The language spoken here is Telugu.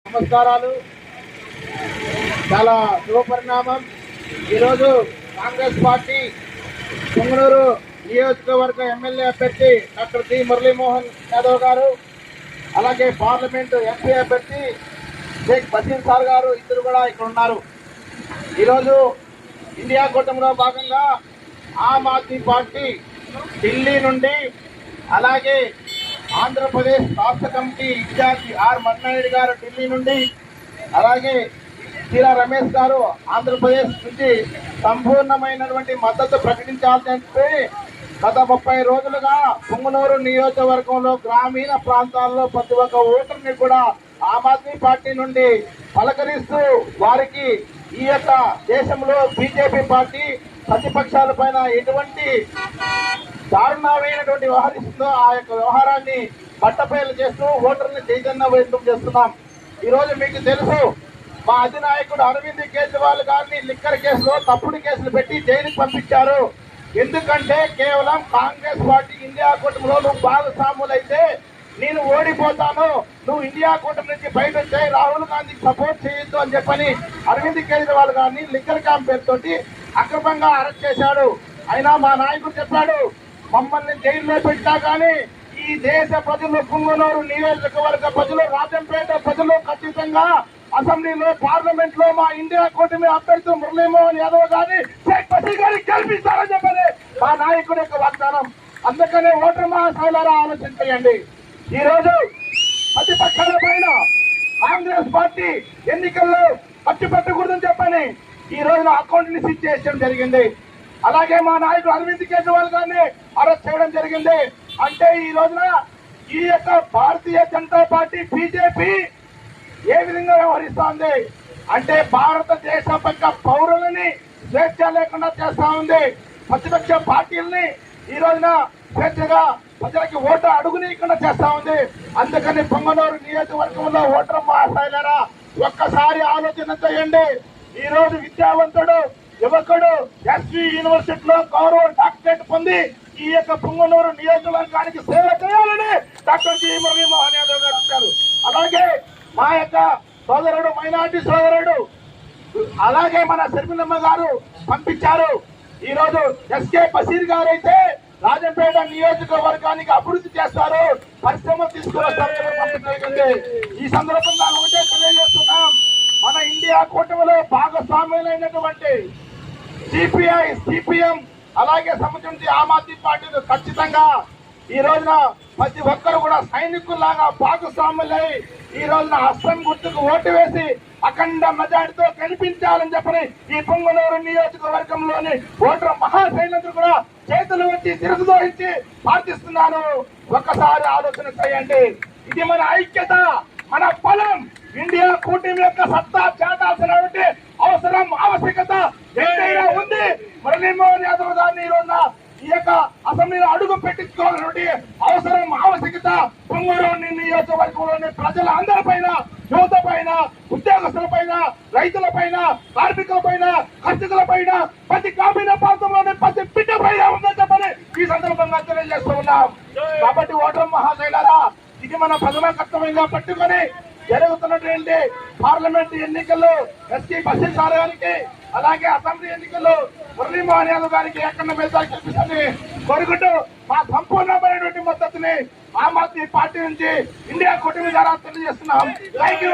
నమస్కారాలు. చాలా శుభపరిణామం. ఈరోజు కాంగ్రెస్ పార్టీ పుంగనూరు నియోజకవర్గ ఎమ్మెల్యే అభ్యర్థి డాక్టర్ డి మురళీమోహన్ యాదవ్ గారు, అలాగే పార్లమెంటు ఎంపీ అభ్యర్థి షేక్ బషీర్ సార్ గారు ఇద్దరు కూడా ఇక్కడ ఉన్నారు. ఈరోజు ఇండియా కూటమిలో భాగంగా ఆమ్ ఆద్మీ పార్టీ ఢిల్లీ నుండి, అలాగే ఆంధ్రప్రదేశ్ రాష్ట్ర కమిటీ ఇన్ఛార్జి ఆర్ మన్నాయుడు గారు ఢిల్లీ నుండి, అలాగే చీరా రమేష్ గారు ఆంధ్రప్రదేశ్ నుంచి సంపూర్ణమైనటువంటి మద్దతు ప్రకటించాల్సి గత 30 రోజులుగా పుంగనూరు నియోజకవర్గంలో గ్రామీణ ప్రాంతాల్లో ప్రతి ఒక్క ఓటర్ని కూడా ఆమ్ ఆద్మీ పార్టీ నుండి పలకరిస్తూ వారికి ఈ యొక్క దేశంలో బీజేపీ పార్టీ ప్రతిపక్షాల పైన ఎటువంటి దారుణమైనటువంటి వ్యవహరిస్తుందో ఆ యొక్క వ్యవహారాన్ని బట్టబయలు చేస్తూ ఓటర్ని చైతన్యవంతం చేస్తున్నాం. ఈరోజు మీకు తెలుసు, మా అధినాయకుడు అరవింద్ కేజ్రీవాల్ గారిని లిక్కర్ కేసులో తప్పుడు కేసులు పెట్టి జైలుకి పంపించారు. ఎందుకంటే కేవలం కాంగ్రెస్ పార్టీ ఇండియా కూటమిలో నువ్వు భాగస్వాములైతే నేను ఓడిపోతాను, నువ్వు ఇండియా కూటమి నుంచి బయట వచ్చాయి, రాహుల్ గాంధీకి సపోర్ట్ చేయొద్దు అని చెప్పని అరవింద్ కేజ్రీవాల్ గారిని లిక్కర్ క్యాంప్ పేరుతోటి అక్రమంగా అరెస్ట్ చేశాడు. అయినా మా నాయకుడు చెప్పాడు, మమ్మల్ని జైల్లో పెట్టా కానీ ఈ దేశ ప్రజలు, పుంగనూరు నియోజకవర్గ ప్రజలు, రాజంపేట ప్రజలు ఖచ్చితంగా అసెంబ్లీలో, పార్లమెంట్ లో మా ఇండియా కూటమి అభ్యర్థి మురళీమోహన్ యాదవ్ గారిని షేక్ బషీర్ గారిని గెలిపిస్తారని చెప్పని మా నాయకుడి యొక్క వాగ్దానం. అందుకనే ఓటర్ మహాశైలారా ఆలోచన చేయండి. ఈ రోజు ప్రతిపక్షాల పైన కాంగ్రెస్ పార్టీ ఎన్నికల్లో ఖర్చు పెట్టకూడదని చెప్పని ఈ రోజున అకౌంట్ ని సీజ్ చేయడం జరిగింది. అలాగే మా నాయకుడు అరవింద్ కేజ్రీవాల్ గారిని అరెస్ట్ చేయడం జరిగింది. అంటే ఈ రోజున ఈ యొక్క భారతీయ జనతా పార్టీ బీజేపీ ఏ విధంగా వ్యవహరిస్తోంది అంటే భారతదేశ పక్క పౌరులని స్వేచ్ఛ లేకుండా చేస్తా ఉంది. ప్రతిపక్ష పార్టీలని ఈ రోజున స్వేచ్ఛగా ప్రజలకి ఓటు అడుగునీయకుండా చేస్తా ఉంది. అందుకని పొంగనూరు నియోజకవర్గంలో ఓటర్ మహాశైలారా ఒక్కసారి ఆలోచన చేయండి. ఈ రోజు విద్యావంతుడు యువకుడు ఎస్వి యూనివర్సిటీలో గౌరవ డాక్టరేట్ పొంది ఈ యొక్క పుంగనూరు నియోజకవర్గానికి సేవ చేయాలని డాక్టర్ జి మురళీమోహన్ యాదవ్ గారు వచ్చారు. అలాగే మా యొక్క సోదరుడు, మైనార్టీ సోదరుడు, అలాగే మన శర్మిలమ్మ గారు పంపించారు. ఈ రోజు ఎస్కే బషీర్ గారు అయితే రాజంపేట నియోజకవర్గానికి అభివృద్ధి చేస్తారు, పరిశ్రమలు తీసుకువస్తారు. ఈ సందర్భంగా ఒకటే తెలియజేస్తున్నాం, మన ఇండియా కూటమిలో భాగస్వామ్యులైనటువంటి సిపిఐ, సిపిఎం, అలాగే సంబంధించి ఆమ్ ఆద్మీ పార్టీలు ఖచ్చితంగా ఈ రోజున ప్రతి ఒక్కరు కూడా సైనికుల్లాగా భాగస్వాములై ఈ రోజున అస్సాం గుర్తుకు ఓటు వేసి అఖండ మెజార్టీతో గెలిపించాలని చెప్పని ఈ పొంగనూరు నియోజకవర్గంలోని ఓటర్ మహాశైలందరూ కూడా చేతులు వచ్చి తిరుగుదోహించి ప్రార్థిస్తున్నారు. ఒక్కసారి ఆలోచన చేయండి. ఇది మన ఐక్యత, మన బలం. ఇండియా కూటమి యొక్క సత్తా చాటాల్సినటువంటి అవసరం, ఆవశ్యకత ఎంతైనా ఉంది. మురళీమోహన్ యాదవ్ గారిని ఈ రోజున ఈ యొక్క అసెంబ్లీలో అడుగు పెట్టించుకోవాలన్నటువంటి అవసరం, ఆవశ్యకత పొంగనూరు నియోజకవర్గంలోని ప్రజల అందరిపైన, యువత పైన, ఉద్యోగస్తుల పైన, రైతుల పైన, కార్మికుల పైన, కర్షకుల పైన, ప్రతి గ్రామీణ ప్రాంతంలోని ప్రతి బిడ్డ పైన ఉందని చెప్పని ఈ సందర్భంగా తెలియజేస్తూ ఉన్నాం. కాబట్టి ఓటర్ మహాశైలారా, ఇది మన ప్రథమ కర్తవ్యంగా పట్టుకొని జరుగుతున్నటువంటి పార్లమెంట్ ఎన్నికల్లో ఎస్కే బషీర్ సార్ గారికి, అలాగే అసెంబ్లీ ఎన్నికల్లో మురళీమోహన్ యాదవ్ గారికి ఎక్కడ మెజారిటీ కల్పిస్తుంది కోరుకుంటూ మా సంపూర్ణమైనటువంటి మద్దతుని ఆమ్ ఆద్మీ పార్టీ నుంచి ఇండియా కూటమి ద్వారా తెలియజేస్తున్నాం. Thank you.